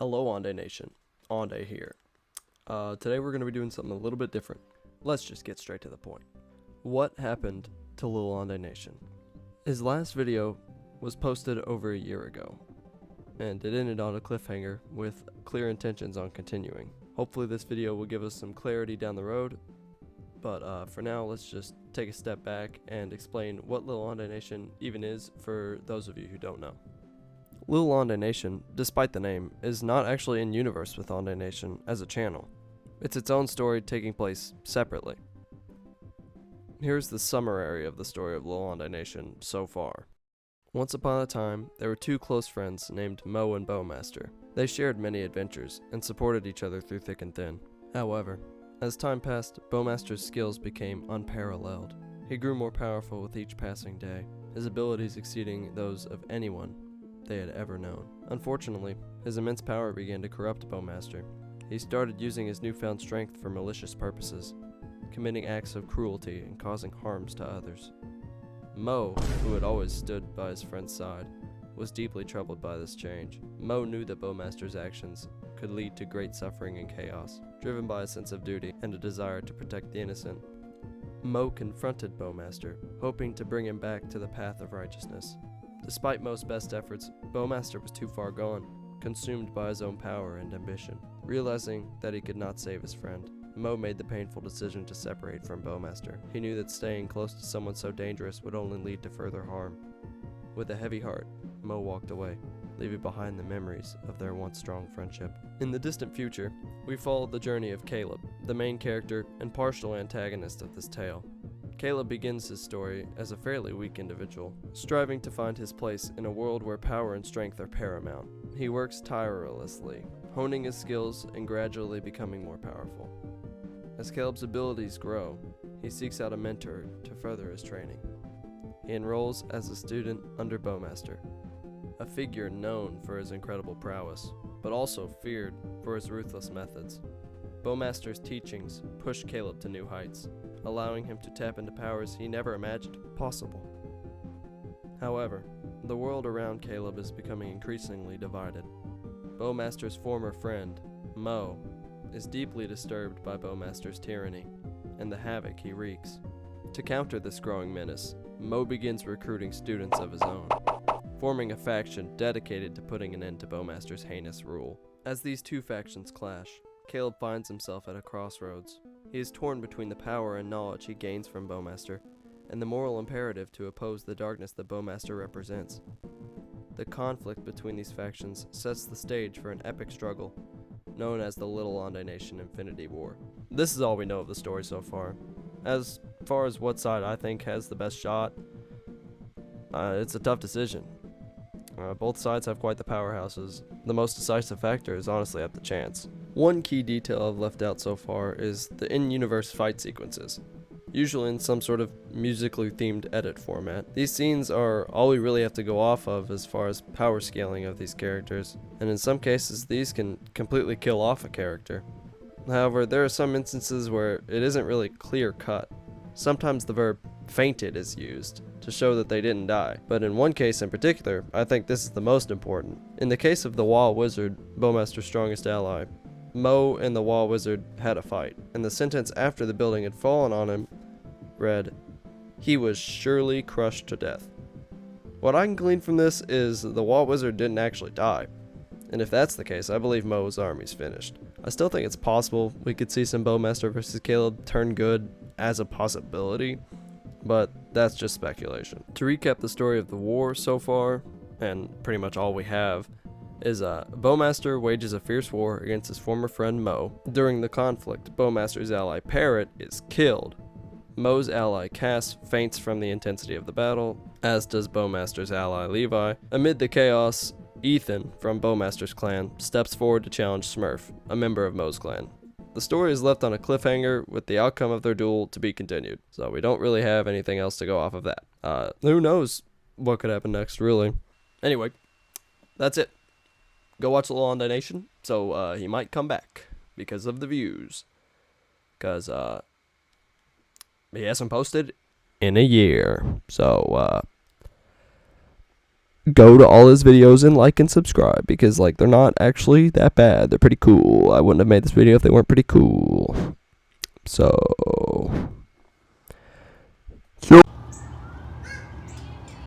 Hello, Aunday Nation. Aunday here. Today we're going to be doing something a little bit different. Let's just get straight to the point. What happened to Little Aunday Nation? His last video was posted over a year ago, and it ended on a cliffhanger with clear intentions on continuing. Hopefully this video will give us some clarity down the road, but for now let's just take a step back and explain what Little Aunday Nation even is for those of you who don't know. Little Aunday Nation, despite the name, is not actually in universe with Aunday Nation as a channel. It's its own story taking place separately. Here's the summary of the story of Little Aunday Nation so far. Once upon a time, there were two close friends named Mo and Bowmaster. They shared many adventures and supported each other through thick and thin. However, as time passed, Bowmaster's skills became unparalleled. He grew more powerful with each passing day, his abilities exceeding those of anyone they had ever known. Unfortunately, his immense power began to corrupt Bowmaster. He started using his newfound strength for malicious purposes, committing acts of cruelty and causing harms to others. Mo, who had always stood by his friend's side, was deeply troubled by this change. Mo knew that Bowmaster's actions could lead to great suffering and chaos, driven by a sense of duty and a desire to protect the innocent. Mo confronted Bowmaster, hoping to bring him back to the path of righteousness. Despite Mo's best efforts, Bowmaster was too far gone, consumed by his own power and ambition. Realizing that he could not save his friend, Mo made the painful decision to separate from Bowmaster. He knew that staying close to someone so dangerous would only lead to further harm. With a heavy heart, Mo walked away, leaving behind the memories of their once strong friendship. In the distant future, we follow the journey of Caleb, the main character and partial antagonist of this tale. Caleb begins his story as a fairly weak individual, striving to find his place in a world where power and strength are paramount. He works tirelessly, honing his skills and gradually becoming more powerful. As Caleb's abilities grow, he seeks out a mentor to further his training. He enrolls as a student under Bowmaster, a figure known for his incredible prowess, but also feared for his ruthless methods. Bowmaster's teachings push Caleb to new heights, allowing him to tap into powers he never imagined possible. However, the world around Caleb is becoming increasingly divided. Bowmaster's former friend, Mo, is deeply disturbed by Bowmaster's tyranny and the havoc he wreaks. To counter this growing menace, Mo begins recruiting students of his own, forming a faction dedicated to putting an end to Bowmaster's heinous rule. As these two factions clash, Caleb finds himself at a crossroads. He is torn between the power and knowledge he gains from Bowmaster, and the moral imperative to oppose the darkness that Bowmaster represents. The conflict between these factions sets the stage for an epic struggle, known as the Little Aunday Nation Infinity War. This is all we know of the story so far. As far as what side I think has the best shot, it's a tough decision. Both sides have quite the powerhouses. The most decisive factor is honestly up to chance. One key detail I've left out so far is the in-universe fight sequences, usually in some sort of musically themed edit format. These scenes are all we really have to go off of as far as power scaling of these characters, and in some cases these can completely kill off a character. However, there are some instances where it isn't really clear cut. Sometimes the verb fainted is used to show that they didn't die, but in one case in particular, I think this is the most important. In the case of the Wall Wizard, Bowmaster's strongest ally, Mo and the Wall Wizard had a fight, and the sentence after the building had fallen on him read, "He was surely crushed to death." What I can glean from this is the Wall Wizard didn't actually die, and if that's the case, I believe Mo's army's finished. I still think it's possible we could see some Bowmaster versus Caleb turn good as a possibility, but that's just speculation. To recap the story of the war so far, and pretty much all we have, is Bowmaster wages a fierce war against his former friend Mo. During the conflict, Bowmaster's ally Parrot is killed. Mo's ally Cass faints from the intensity of the battle, as does Bowmaster's ally Levi. Amid the chaos, Ethan from Bowmaster's clan steps forward to challenge Smurf, a member of Mo's clan. The story is left on a cliffhanger with the outcome of their duel to be continued, so we don't really have anything else to go off of that. Who knows what could happen next, really. Anyway, that's it. Go watch Little Aunday Nation, so he might come back because of the views. Because he hasn't posted in a year. So, go to all his videos and like and subscribe, because like they're not actually that bad. They're pretty cool. I wouldn't have made this video if they weren't pretty cool. So